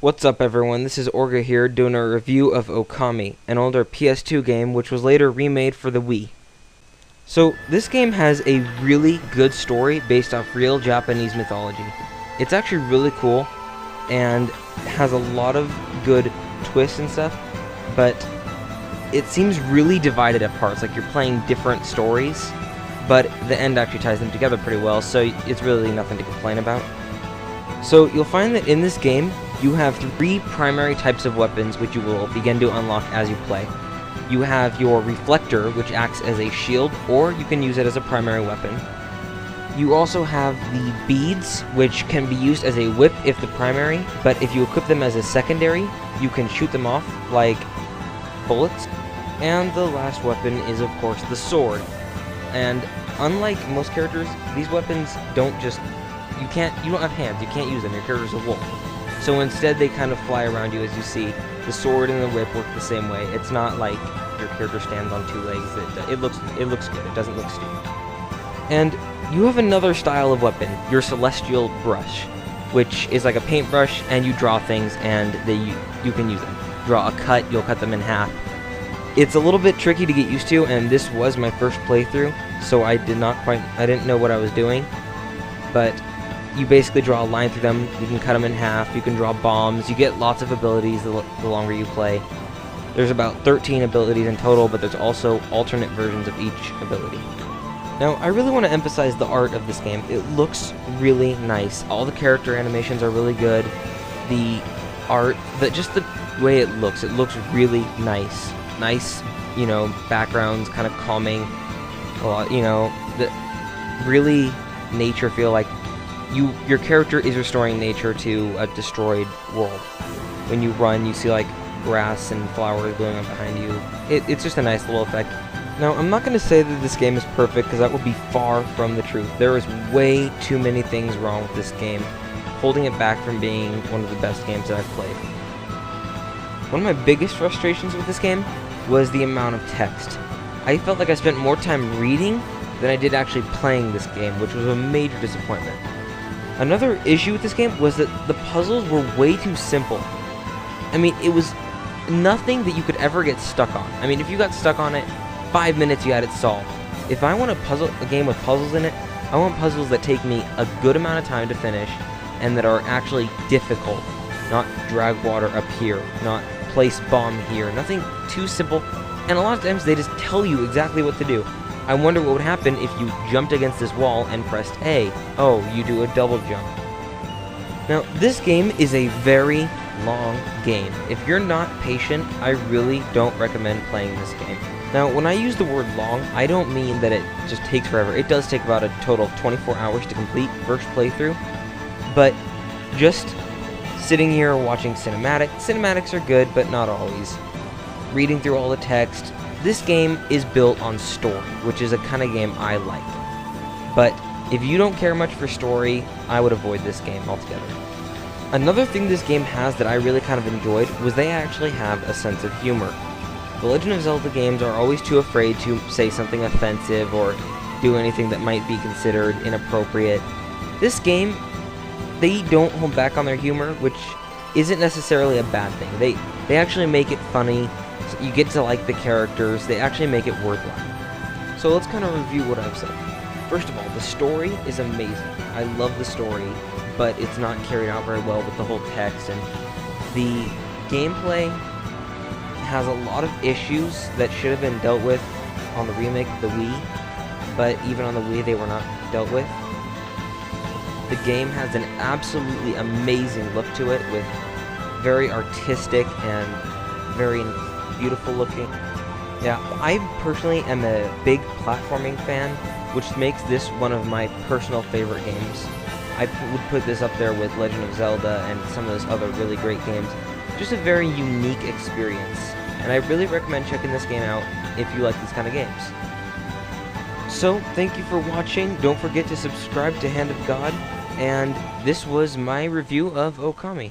What's up everyone, this is Orga here doing a review of Okami, an older PS2 game which was later remade for the Wii. So this game has a really good story based off real Japanese mythology. It's actually really cool and has a lot of good twists and stuff, but it seems really divided at parts, like you're playing different stories, but the end actually ties them together pretty well, so it's really nothing to complain about. So you'll find that in this game, you have three primary types of weapons which you will begin to unlock as you play. You have your reflector, which acts as a shield, or you can use it as a primary weapon. You also have the beads, which can be used as a whip if the primary, but if you equip them as a secondary, you can shoot them off like bullets. And the last weapon is, of course, the sword. And unlike most characters, these weapons don't just... You don't have hands, you can't use them, your character's a wolf. So instead they kind of fly around you as you see. The sword and the whip work the same way. It's not like your character stands on two legs. It looks good, it doesn't look stupid. And you have another style of weapon, your celestial brush, which is like a paintbrush, and you draw things and you can use them. Draw a cut, you'll cut them in half. It's a little bit tricky to get used to, and this was my first playthrough, so I didn't know what I was doing, but you basically draw a line through them, you can cut them in half, you can draw bombs, you get lots of abilities the longer you play. There's about 13 abilities in total, but there's also alternate versions of each ability. Now, I really want to emphasize the art of this game. It looks really nice. All the character animations are really good. The art, just the way it looks really nice. Nice, backgrounds, kind of calming, a lot, the really nature feel, like your character is restoring nature to a destroyed world. When you run, you see like grass and flowers blowing up behind you. It's just a nice little effect. Now, I'm not going to say that this game is perfect, because that would be far from the truth. There is way too many things wrong with this game, holding it back from being one of the best games that I've played. One of my biggest frustrations with this game was the amount of text. I felt like I spent more time reading than I did actually playing this game, which was a major disappointment. Another issue with this game was that the puzzles were way too simple. I mean, it was nothing that you could ever get stuck on. I mean, if you got stuck on it, 5 minutes you had it solved. If I want a game with puzzles in it, I want puzzles that take me a good amount of time to finish and that are actually difficult. Not drag water up here, not place bomb here, nothing too simple. And a lot of times they just tell you exactly what to do. I wonder what would happen if you jumped against this wall and pressed A. Oh, you do a double jump. Now, this game is a very long game. If you're not patient, I really don't recommend playing this game. Now, when I use the word long, I don't mean that it just takes forever. It does take about a total of 24 hours to complete first playthrough, but just sitting here watching cinematics are good, but not always. Reading through all the text, this game is built on story, which is a kind of game I like. But if you don't care much for story, I would avoid this game altogether. Another thing this game has that I really kind of enjoyed was they actually have a sense of humor. The Legend of Zelda games are always too afraid to say something offensive or do anything that might be considered inappropriate. This game, they don't hold back on their humor, which isn't necessarily a bad thing. They actually make it funny. So you get to like the characters. They actually make it worthwhile. So let's kind of review what I've said. First of all, the story is amazing. I love the story, but it's not carried out very well with the whole text, and the gameplay has a lot of issues that should have been dealt with on the remake of the Wii, but even on the Wii they were not dealt with. The game has an absolutely amazing look to it, with very artistic and very beautiful looking. Yeah, I personally am a big platforming fan, which makes this one of my personal favorite games. I would put this up there with Legend of Zelda and some of those other really great games. Just a very unique experience, and I really recommend checking this game out if you like these kind of games. So, thank you for watching. Don't forget to subscribe to Hand of God, and this was my review of Okami.